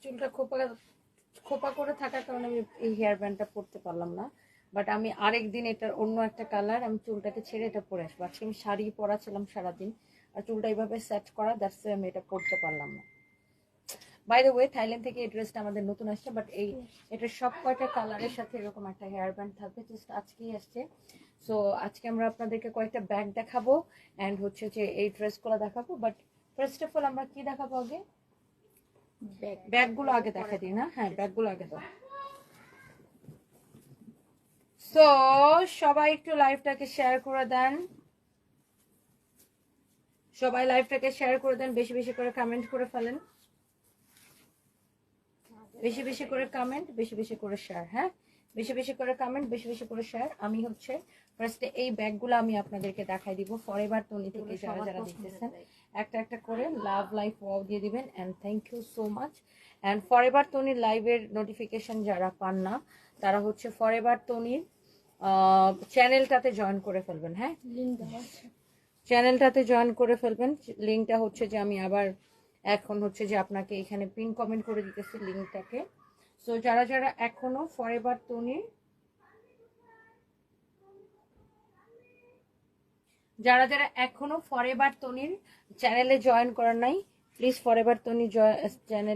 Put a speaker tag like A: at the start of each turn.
A: চুলটা খোপা খোপা করে থাকার কারণে আমি এই হেয়ার ব্যান্ডটা পরতে পারলাম না। বাট আমি আরেকদিন এটার অন্য একটা কালার, আমি চুলটাকে ছেড়ে এটা পরে আসবো। আজকে আমি শাড়ি পরা ছিলাম সারাদিন, আর চুলটা এইভাবে সেট করা, দ্যাটস আমি এটা পরতে পারলাম না। বাই দ্য ওয়ে, থাইল্যান্ড থেকে এই ড্রেসটা আমাদের নতুন আসছে, বাট এটা সব কয়টা কালারের সাথে এরকম একটা হেয়ার ব্যান্ড থাকবে, জাস্ট আজকেই আসছে। সো আজকে আমরা আপনাদেরকে কয়েকটা ব্যাগ দেখাবো অ্যান্ড হচ্ছে যে এই ড্রেসগুলো দেখাবো। বাট ফার্স্ট অফ অল আমরা কি দেখাবো আগে? ব্যাগগুলো আগে দেখা দিই না? হ্যাঁ, ব্যাগগুলো আগে দাও। সো সবাই একটু লাইভটাকে শেয়ার করে দেন, সবাই লাইভটাকে শেয়ার করে দেন, বেশি বেশি করে কমেন্ট করে ফেলেন, বেশি বেশি করে কমেন্ট, বেশি বেশি করে শেয়ার। হ্যাঁ, বেশি বেশি করে কমেন্ট, বেশি বেশি করে শেয়ার। আমি হচ্ছে ফার্স্টে এই ব্যাগগুলো আমি আপনাদেরকে দেখাই দিব। ফরএভার তনি থেকে যারা যারা দেখতেছেন একটা একটা করে লাভ লাইফ ওয়াও দিয়ে দিবেন, and thank you so much. And forever তনির লাইভের নোটিফিকেশন যারা পান না, তারা হচ্ছে ফরএভার তনির চ্যানেলটাতে জয়েন করে ফেলবেন। হ্যাঁ, চ্যানেলটাতে জয়েন করে ফেলবেন। লিঙ্কটা হচ্ছে যে আমি আবার এখন হচ্ছে যে আপনাকে এখানে পিন কমেন্ট করে দিতেছি লিঙ্কটাকে। সো যারা যারা এখনো ফরএভার তনির চ্যানেলে জয়েন করার নাই, প্লিজ ফরএভার তনি চ্যানেল